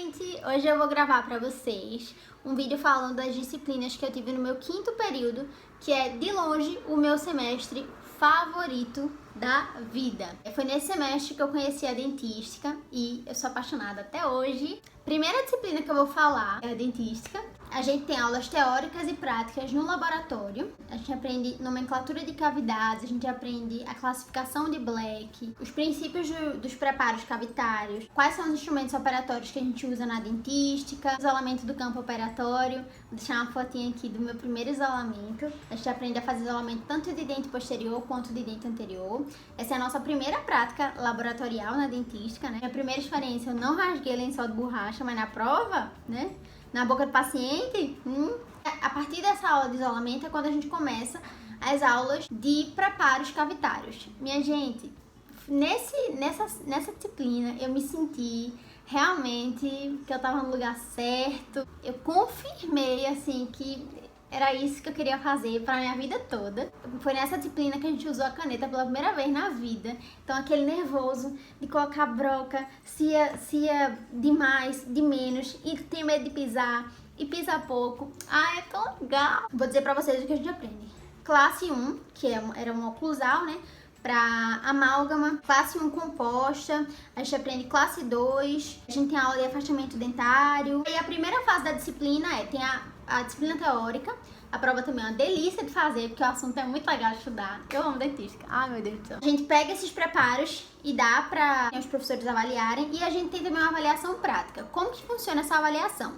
gente! Hoje eu vou gravar pra vocês um vídeo falando das disciplinas que eu tive no meu 5º período, que é, de longe, o meu semestre favorito da vida. Foi nesse semestre que eu conheci a dentística e eu sou apaixonada até hoje. Primeira disciplina que eu vou falar é a dentística. A gente tem aulas teóricas e práticas no laboratório. A gente aprende nomenclatura de cavidades, a gente aprende a classificação de Black, os princípios dos preparos cavitários, quais são os instrumentos operatórios que a gente usa na dentística, isolamento do campo operatório. Vou deixar uma fotinha aqui do meu primeiro isolamento. A gente aprende a fazer isolamento tanto de dente posterior quanto de dente anterior. Essa é a nossa primeira prática laboratorial na dentística, né? Minha primeira experiência, eu não rasguei lençol de borracha, mas na prova, né? Na boca do paciente, A partir dessa aula de isolamento é quando a gente começa as aulas de preparos cavitários. Minha gente, nessa disciplina eu me senti realmente que eu tava no lugar certo. Eu confirmei, assim, que era isso que eu queria fazer pra minha vida toda. Foi nessa disciplina que a gente usou a caneta pela primeira vez na vida. Então aquele nervoso de colocar broca, se ia demais, de menos, e ter medo de pisar, e pisar pouco. É tão legal! Vou dizer pra vocês o que a gente aprende. Classe 1, que era uma oclusal, né? Pra amálgama, classe 1 composta, a gente aprende classe 2, a gente tem aula de afastamento dentário. E a primeira fase da disciplina tem a disciplina teórica. A prova também é uma delícia de fazer, porque o assunto é muito legal de estudar. Eu amo dentística. Ai, meu Deus do céu. A gente pega esses preparos e dá para os professores avaliarem. E a gente tem também uma avaliação prática. Como que funciona essa avaliação?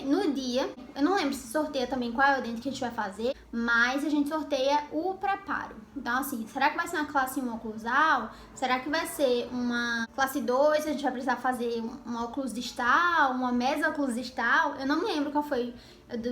No dia, eu não lembro se sorteia também qual é o dente que a gente vai fazer, mas a gente sorteia o preparo. Então, assim, será que vai ser uma classe 1 oclusal? Será que vai ser uma classe 2? A gente vai precisar fazer uma oclus distal, uma mesoclus distal? Eu não lembro qual foi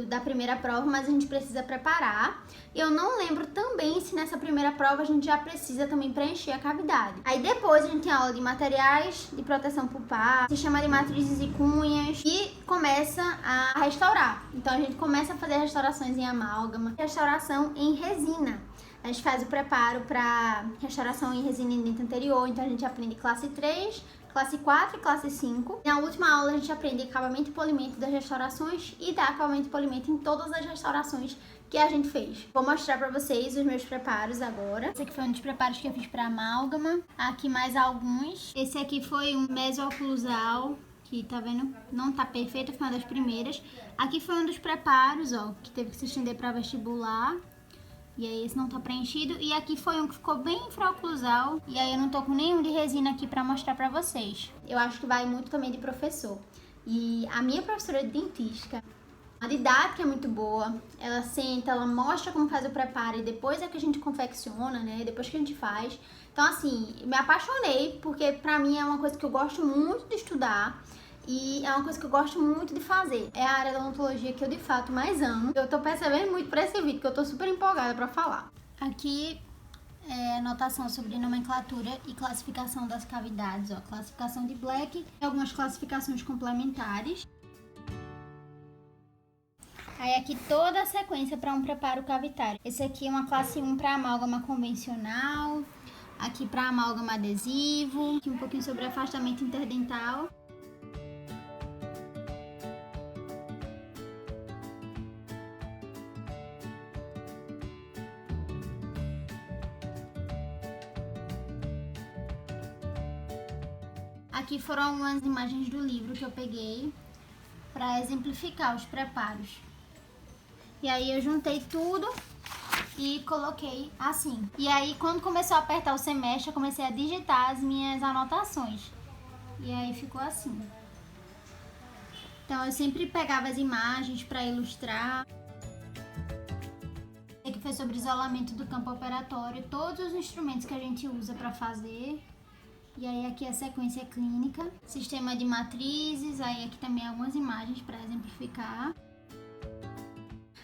da primeira prova, mas a gente precisa preparar. Eu não lembro também se nessa primeira prova a gente já precisa também preencher a cavidade. Aí depois a gente tem aula de materiais de proteção pulpar, sistema de matrizes e cunhas, e começa a restaurar. Então a gente começa a fazer restaurações em amálgama, restauração em resina. A gente faz o preparo para restauração em resina em dente anterior, então a gente aprende classe 3, classe 4 e classe 5. Na última aula a gente aprende acabamento e polimento das restaurações e dá acabamento e polimento em todas as restaurações que a gente fez. Vou mostrar pra vocês os meus preparos agora. Esse aqui foi um dos preparos que eu fiz pra amálgama. Aqui mais alguns. Esse aqui foi um mesoclusal, que tá vendo? Não tá perfeito, foi uma das primeiras. Aqui foi um dos preparos, ó, que teve que se estender pra vestibular. E aí esse não tá preenchido. E aqui foi um que ficou bem infraoclusal. E aí eu não tô com nenhum de resina aqui pra mostrar pra vocês. Eu acho que vai muito também de professor. E a minha professora de dentística, a didática é muito boa. Ela senta, ela mostra como faz o preparo e depois é que a gente confecciona, né? Depois que a gente faz. Então, assim, me apaixonei porque pra mim é uma coisa que eu gosto muito de estudar. E é uma coisa que eu gosto muito de fazer. É a área da odontologia que eu de fato mais amo. Eu tô percebendo muito pra esse vídeo, que eu tô super empolgada pra falar. Aqui é anotação sobre nomenclatura e classificação das cavidades, ó. Classificação de Black e algumas classificações complementares. Aí aqui toda a sequência para um preparo cavitário. Esse aqui é uma classe 1 para amálgama convencional. Aqui para amálgama adesivo. Aqui um pouquinho sobre afastamento interdental. Aqui foram algumas imagens do livro que eu peguei para exemplificar os preparos. E aí eu juntei tudo e coloquei assim. E aí quando começou a apertar o semestre, eu comecei a digitar as minhas anotações. E aí ficou assim. Então eu sempre pegava as imagens para ilustrar. Aqui foi sobre isolamento do campo operatório, todos os instrumentos que a gente usa para fazer. E aí aqui a sequência clínica, sistema de matrizes, aí aqui também algumas imagens para exemplificar.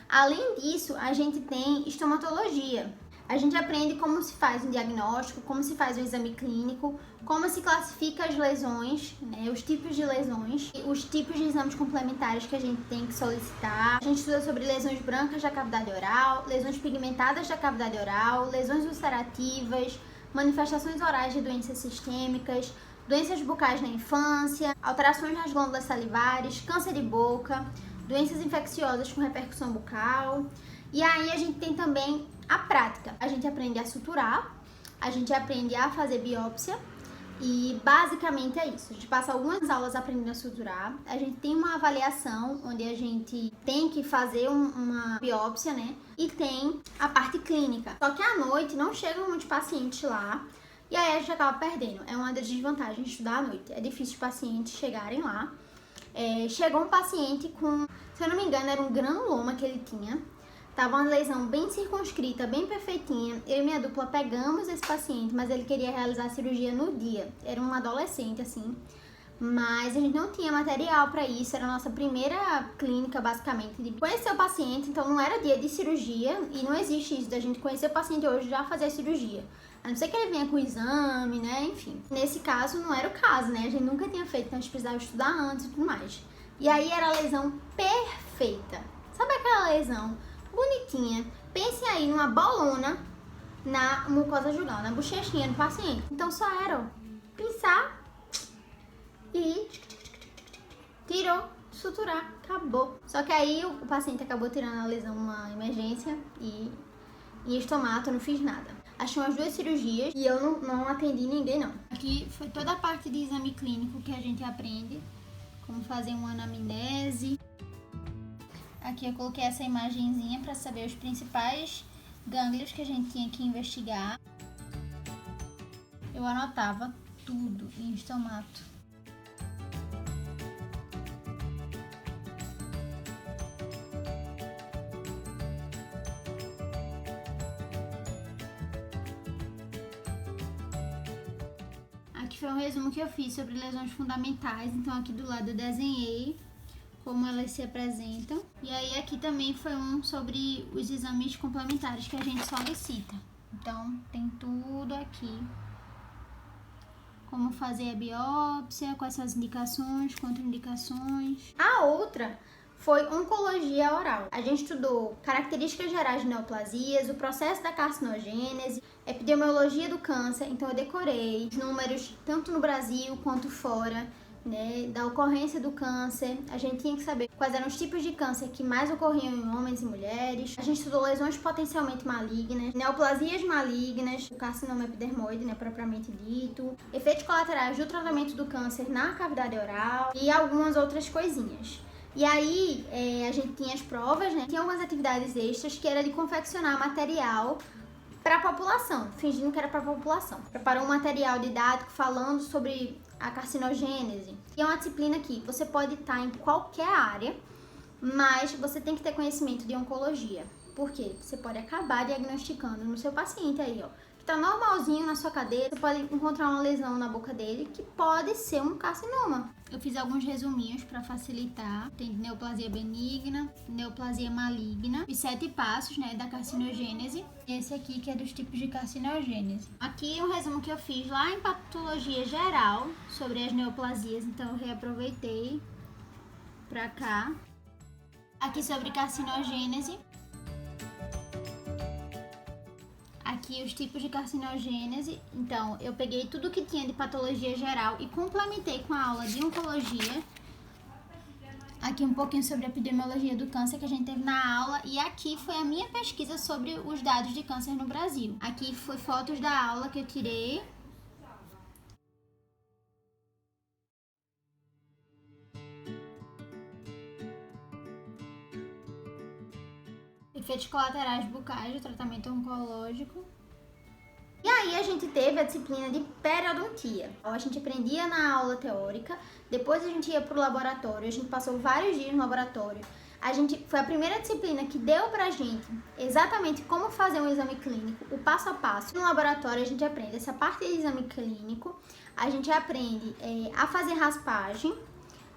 Além disso, a gente tem estomatologia. A gente aprende como se faz um diagnóstico, como se faz o exame clínico, como se classifica as lesões, né, os tipos de lesões, os tipos de exames complementares que a gente tem que solicitar. A gente estuda sobre lesões brancas da cavidade oral, lesões pigmentadas da cavidade oral, lesões ulcerativas, manifestações orais de doenças sistêmicas, doenças bucais na infância, alterações nas glândulas salivares, câncer de boca, doenças infecciosas com repercussão bucal. E aí a gente tem também a prática. A gente aprende a suturar, a gente aprende a fazer biópsia e basicamente é isso. A gente passa algumas aulas aprendendo a suturar, a gente tem uma avaliação onde a gente tem que fazer uma biópsia, né? E tem a parte clínica. Só que à noite não chegam muitos pacientes lá e aí a gente acaba perdendo. É uma das desvantagens de estudar à noite. É difícil os pacientes chegarem lá. Chegou um paciente com, se eu não me engano, era um granuloma que ele tinha. Tava uma lesão bem circunscrita, bem perfeitinha. Eu e minha dupla pegamos esse paciente, mas ele queria realizar a cirurgia no dia. Era um adolescente, assim. Mas a gente não tinha material para isso. Era a nossa primeira clínica, basicamente, de conhecer o paciente. Então não era dia de cirurgia e não existe isso da gente conhecer o paciente hoje e já fazer a cirurgia. A não ser que ele venha com exame, né? Enfim. Nesse caso não era o caso, né? A gente nunca tinha feito, então a gente precisava estudar antes e tudo mais. E aí era a lesão perfeita. Sabe aquela lesão bonitinha? Pensem aí numa bolona na mucosa jugal, na bochechinha do paciente. Então só era, ó, pinçar e tirou, suturar, acabou. Só que aí o paciente acabou tirando a lesão numa emergência e em estomato eu não fiz nada. Achei umas 2 cirurgias e eu não atendi ninguém, não. Aqui foi toda a parte de exame clínico que a gente aprende, como fazer uma anamnese. Aqui eu coloquei essa imagenzinha para saber os principais gânglios que a gente tinha que investigar. Eu anotava tudo em estomato. Aqui foi um resumo que eu fiz sobre lesões fundamentais. Então aqui do lado eu desenhei como elas se apresentam. E aí aqui também foi um sobre os exames complementares que a gente solicita. Então tem tudo aqui. Como fazer a biópsia, quais são as indicações, contraindicações. A outra foi oncologia oral. A gente estudou características gerais de neoplasias, o processo da carcinogênese, epidemiologia do câncer. Então eu decorei os números tanto no Brasil quanto fora, né, da ocorrência do câncer. A gente tinha que saber quais eram os tipos de câncer que mais ocorriam em homens e mulheres. A gente estudou lesões potencialmente malignas, neoplasias malignas, o carcinoma epidermoide, né, propriamente dito, efeitos colaterais do tratamento do câncer na cavidade oral e algumas outras coisinhas. E aí a gente tinha as provas, né, tinha algumas atividades extras que era de confeccionar material para a população, fingindo que era para a população. Preparou um material didático falando sobre a carcinogênese. E é uma disciplina que você pode estar em qualquer área, mas você tem que ter conhecimento de oncologia. Por quê? Você pode acabar diagnosticando no seu paciente aí, ó, que tá normalzinho na sua cadeira, você pode encontrar uma lesão na boca dele que pode ser um carcinoma. Eu fiz alguns resuminhos para facilitar. Tem neoplasia benigna, neoplasia maligna, os 7 passos, né, da carcinogênese. Esse aqui que é dos tipos de carcinogênese. Aqui um resumo que eu fiz lá em patologia geral sobre as neoplasias, então eu reaproveitei para cá. Aqui sobre carcinogênese. Aqui os tipos de carcinogênese. Então, eu peguei tudo que tinha de patologia geral e complementei com a aula de oncologia. Aqui um pouquinho sobre a epidemiologia do câncer que a gente teve na aula. E aqui foi a minha pesquisa sobre os dados de câncer no Brasil. Aqui foi fotos da aula que eu tirei. Efeitos colaterais bucais do tratamento oncológico. E aí a gente teve a disciplina de periodontia. A gente aprendia na aula teórica, depois a gente ia para o laboratório, a gente passou vários dias no laboratório. Foi a primeira disciplina que deu pra gente exatamente como fazer um exame clínico, o passo a passo. No laboratório a gente aprende essa parte de exame clínico, a gente aprende a fazer raspagem.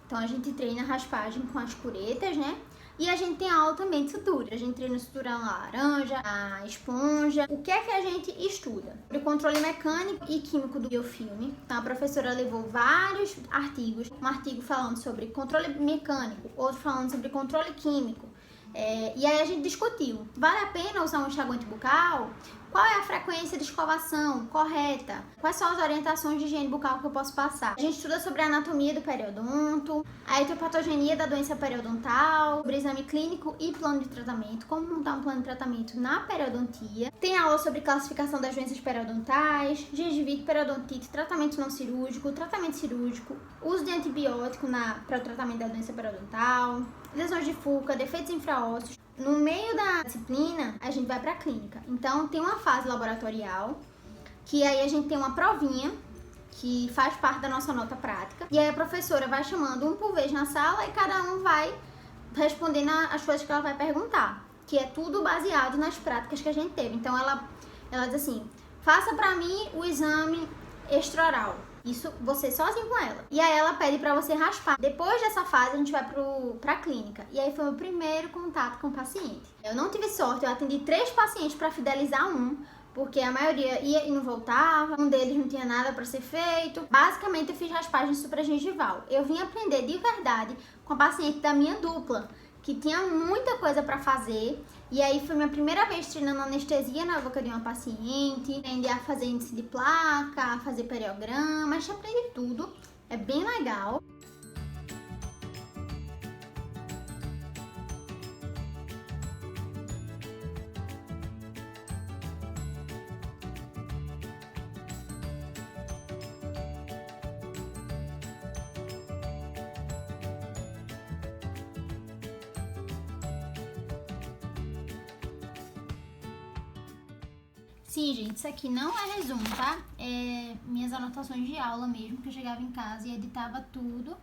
Então a gente treina raspagem com as curetas, né? E a gente tem aula também de sutura. A gente treina sutura na laranja, a esponja. O que é que a gente estuda? O controle mecânico e químico do biofilme. Então a professora levou vários artigos. Um artigo falando sobre controle mecânico, outro falando sobre controle químico. E aí a gente discutiu, vale a pena usar um enxaguante bucal? Qual é a frequência de escovação correta? Quais são as orientações de higiene bucal que eu posso passar? A gente estuda sobre a anatomia do periodonto, a etiopatogenia da doença periodontal, sobre exame clínico e plano de tratamento, como montar um plano de tratamento na periodontia. Tem aula sobre classificação das doenças periodontais, gengivite, periodontite, tratamento não cirúrgico, tratamento cirúrgico, uso de antibiótico para o tratamento da doença periodontal, lesões de Fuca, defeitos infraósseos. No meio da disciplina, a gente vai para a clínica. Então, tem uma fase laboratorial, que aí a gente tem uma provinha, que faz parte da nossa nota prática. E aí a professora vai chamando um por vez na sala e cada um vai respondendo as coisas que ela vai perguntar, que é tudo baseado nas práticas que a gente teve. Então, ela diz assim, faça para mim o exame extraoral. Isso você sozinho com ela. E aí ela pede pra você raspar. Depois dessa fase a gente vai pra clínica. E aí foi o meu primeiro contato com o paciente. Eu não tive sorte, eu atendi 3 pacientes pra fidelizar um, porque a maioria ia e não voltava, um deles não tinha nada pra ser feito. Basicamente eu fiz raspagem supragengival. Eu vim aprender de verdade com a paciente da minha dupla, que tinha muita coisa pra fazer. E aí foi minha primeira vez treinando anestesia na boca de uma paciente, aprendi a fazer índice de placa, a fazer periograma, a gente aprende tudo, é bem legal. Sim, gente, isso aqui não é resumo, tá? É minhas anotações de aula mesmo, que eu chegava em casa e editava tudo.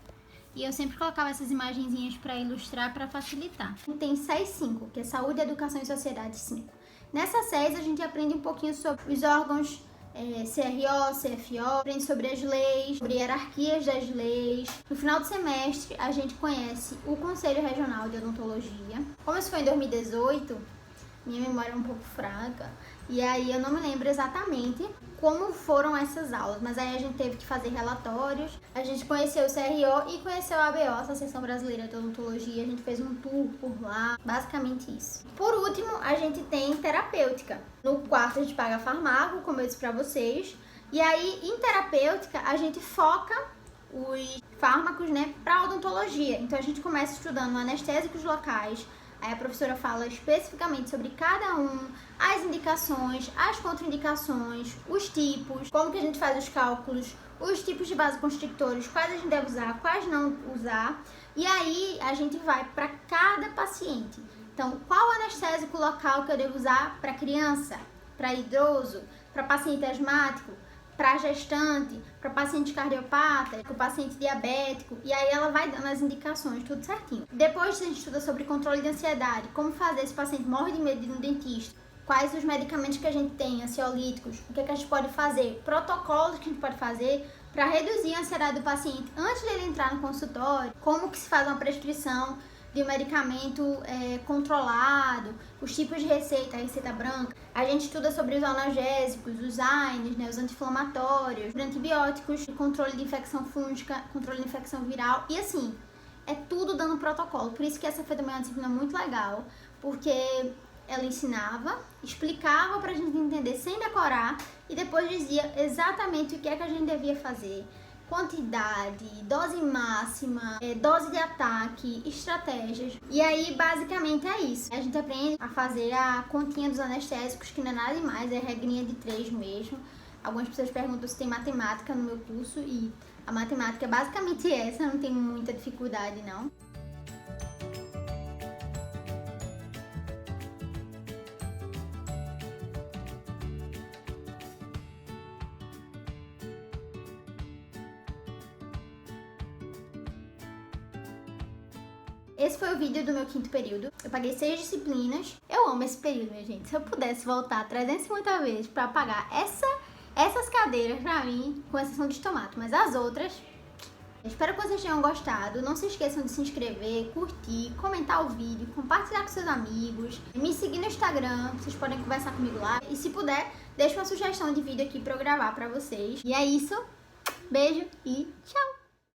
E eu sempre colocava essas imagenzinhas para ilustrar, para facilitar. Tem SES 5, que é Saúde, Educação e Sociedade 5. Nessa SES a gente aprende um pouquinho sobre os órgãos CRO, CFO, aprende sobre as leis, sobre hierarquias das leis. No final do semestre a gente conhece o Conselho Regional de Odontologia. Como isso foi em 2018... minha memória é um pouco fraca, e aí eu não me lembro exatamente como foram essas aulas, mas aí a gente teve que fazer relatórios, a gente conheceu o CRO e conheceu a ABO, a Associação Brasileira de Odontologia, a gente fez um tour por lá, basicamente isso. Por último, a gente tem terapêutica. No quarto a gente paga farmaco, como eu disse pra vocês, e aí em terapêutica a gente foca os fármacos, né, pra odontologia. Então a gente começa estudando anestésicos locais. Aí a professora fala especificamente sobre cada um, as indicações, as contraindicações, os tipos, como que a gente faz os cálculos, os tipos de vasoconstrictores, quais a gente deve usar, quais não usar. E aí a gente vai para cada paciente. Então, qual anestésico local que eu devo usar para criança, para idoso, para paciente asmático, para gestante, para paciente cardiopata, para o paciente diabético, e aí ela vai dando as indicações, tudo certinho. Depois a gente estuda sobre controle de ansiedade, como fazer esse paciente morre de medo de ir no dentista, quais os medicamentos que a gente tem, ansiolíticos, o que a gente pode fazer, protocolos que a gente pode fazer para reduzir a ansiedade do paciente antes dele entrar no consultório, como que se faz uma prescrição de um medicamento controlado, os tipos de receita, a receita branca. A gente estuda sobre os analgésicos, os AINES, né, os anti-inflamatórios, os antibióticos, controle de infecção fúngica, controle de infecção viral e assim, é tudo dando protocolo. Por isso que essa foi também uma disciplina muito legal, porque ela ensinava, explicava pra gente entender sem decorar e depois dizia exatamente o que é que a gente devia fazer. Quantidade, dose máxima, dose de ataque, estratégias. E aí, basicamente, é isso. A gente aprende a fazer a continha dos anestésicos, que não é nada demais, é regrinha de 3 mesmo. Algumas pessoas perguntam se tem matemática no meu curso e a matemática é basicamente essa, não tem muita dificuldade, não. Esse foi o vídeo do meu 5º período. Eu paguei 6 disciplinas. Eu amo esse período, minha gente. Se eu pudesse voltar 350 vezes pra pagar essas cadeiras pra mim, com exceção de tomate, mas as outras... Espero que vocês tenham gostado. Não se esqueçam de se inscrever, curtir, comentar o vídeo, compartilhar com seus amigos, me seguir no Instagram, vocês podem conversar comigo lá. E se puder, deixa uma sugestão de vídeo aqui pra eu gravar pra vocês. E é isso. Beijo e tchau!